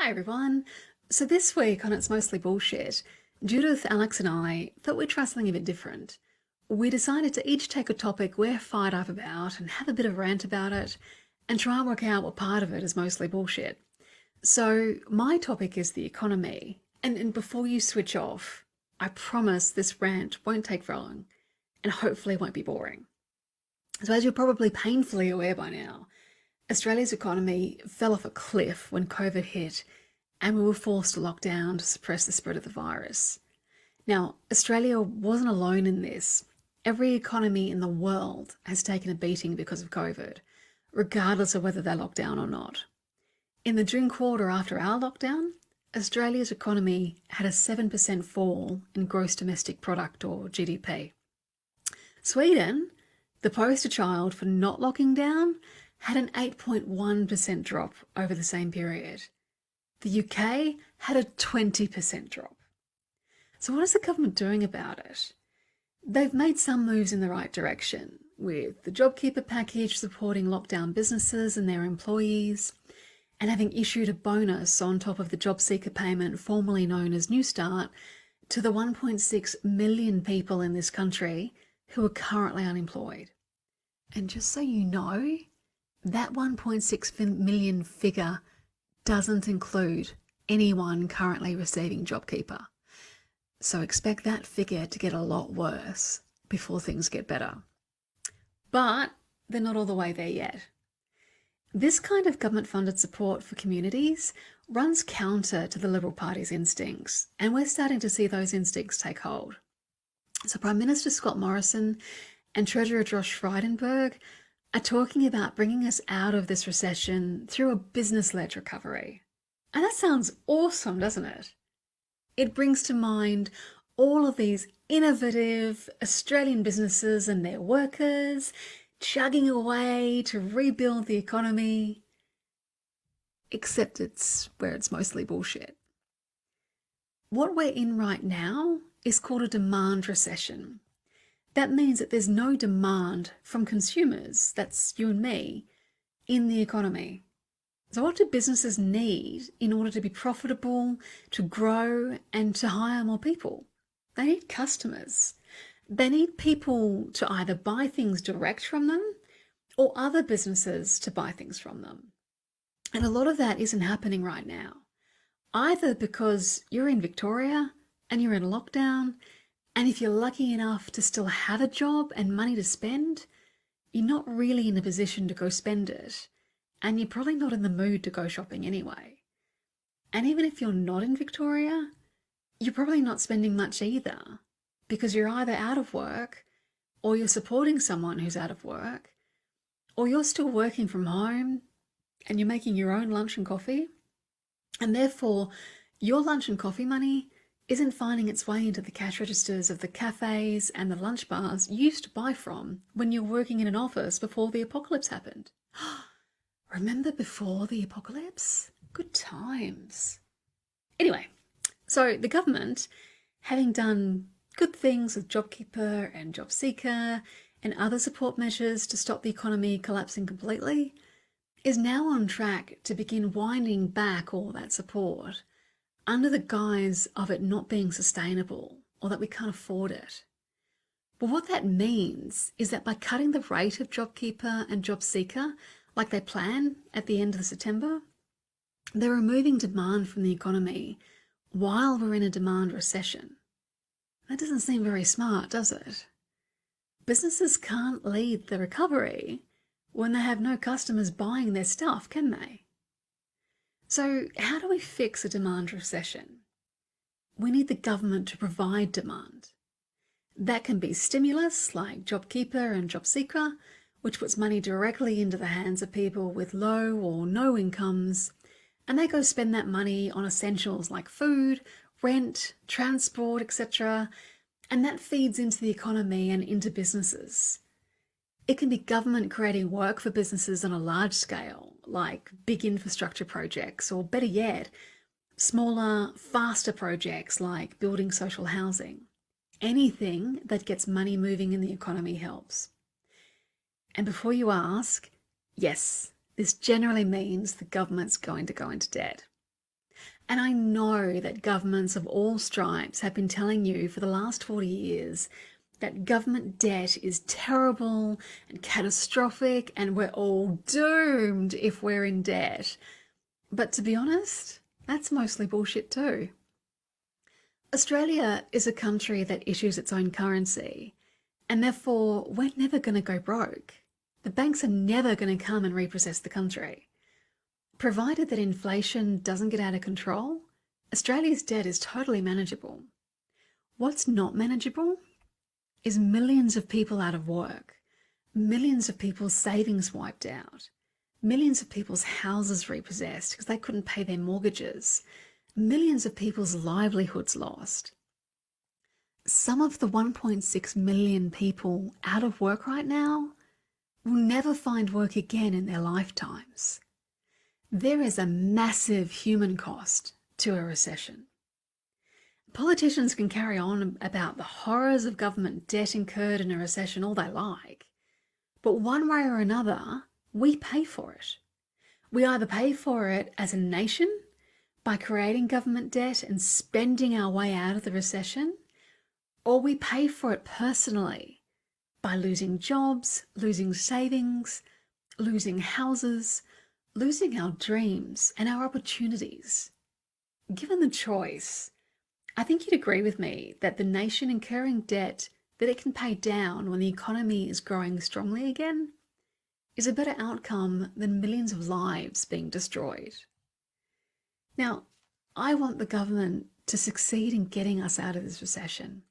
Hi everyone. So this week on It's Mostly Bullshit, Judith, Alex and I thought we'd try something a bit different. We decided to each take a topic we're fired up about and have a bit of a rant about it and try and work out what part of it is mostly bullshit. So my topic is the economy. And before you switch off, I promise this rant won't take very long and hopefully won't be boring. So as you're probably painfully aware by now, Australia's economy fell off a cliff when COVID hit and we were forced to lock down to suppress the spread of the virus. Now, Australia wasn't alone in this. Every economy in the world has taken a beating because of COVID, regardless of whether they're locked down or not. In the June quarter after our lockdown, Australia's economy had a 7% fall in gross domestic product or GDP. Sweden, the poster child for not locking down, had an 8.1% drop over the same period. The UK had a 20% drop. So what is the government doing about it? They've made some moves in the right direction, with the JobKeeper package supporting lockdown businesses and their employees, and having issued a bonus on top of the job seeker payment formerly known as New Start to the 1.6 million people in this country who are currently unemployed. And just so you know, that 1.6 million figure doesn't include anyone currently receiving JobKeeper. So expect that figure to get a lot worse before things get better. But they're not all the way there yet. This kind of government-funded support for communities runs counter to the Liberal Party's instincts, and we're starting to see those instincts take hold. So Prime Minister Scott Morrison and Treasurer Josh Frydenberg are talking about bringing us out of this recession through a business-led recovery. And that sounds awesome, doesn't it? It brings to mind all of these innovative Australian businesses and their workers chugging away to rebuild the economy, except it's where it's mostly bullshit. What we're in right now is called a demand recession. That means that there's no demand from consumers, that's you and me, in the economy. So what do businesses need in order to be profitable, to grow, and to hire more people? They need customers. They need people to either buy things direct from them or other businesses to buy things from them. And a lot of that isn't happening right now, either because you're in Victoria and you're in lockdown, and if you're lucky enough to still have a job and money to spend, you're not really in a position to go spend it. And you're probably not in the mood to go shopping anyway. And even if you're not in Victoria, you're probably not spending much either, because you're either out of work, or you're supporting someone who's out of work, or you're still working from home and you're making your own lunch and coffee. And therefore, your lunch and coffee money isn't finding its way into the cash registers of the cafes and the lunch bars you used to buy from when you were working in an office before the apocalypse happened. Remember before the apocalypse? Good times. Anyway, so the government, having done good things with JobKeeper and JobSeeker and other support measures to stop the economy collapsing completely, is now on track to begin winding back all that support under the guise of it not being sustainable or that we can't afford it. But what that means is that by cutting the rate of JobKeeper and JobSeeker like they plan at the end of September, they're removing demand from the economy while we're in a demand recession. That doesn't seem very smart, does it? Businesses can't lead the recovery when they have no customers buying their stuff, can they? So how do we fix a demand recession? We need the government to provide demand. That can be stimulus like JobKeeper and JobSeeker, which puts money directly into the hands of people with low or no incomes, and they go spend that money on essentials like food, rent, transport, etc., and that feeds into the economy and into businesses. It can be government creating work for businesses on a large scale, like big infrastructure projects, or better yet, smaller, faster projects like building social housing. Anything that gets money moving in the economy helps. And before you ask, yes, this generally means the government's going to go into debt. And I know that governments of all stripes have been telling you for the last 40 years that government debt is terrible and catastrophic and we're all doomed if we're in debt. But to be honest, that's mostly bullshit too. Australia is a country that issues its own currency, and therefore we're never going to go broke. The banks are never going to come and repossess the country. Provided that inflation doesn't get out of control, Australia's debt is totally manageable. What's not manageable is millions of people out of work, millions of people's savings wiped out, millions of people's houses repossessed because they couldn't pay their mortgages, millions of people's livelihoods lost. Some of the 1.6 million people out of work right now will never find work again in their lifetimes. There is a massive human cost to a recession. Politicians can carry on about the horrors of government debt incurred in a recession all they like, but one way or another, we pay for it. We either pay for it as a nation by creating government debt and spending our way out of the recession, or we pay for it personally by losing jobs, losing savings, losing houses, losing our dreams and our opportunities. Given the choice, I think you'd agree with me that the nation incurring debt that it can pay down when the economy is growing strongly again is a better outcome than millions of lives being destroyed. Now, I want the government to succeed in getting us out of this recession.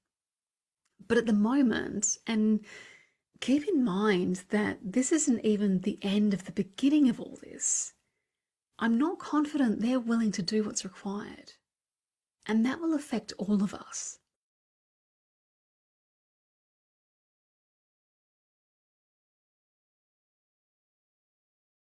But at the moment, and keep in mind that this isn't even the end of the beginning of all this, I'm not confident they're willing to do what's required. And that will affect all of us.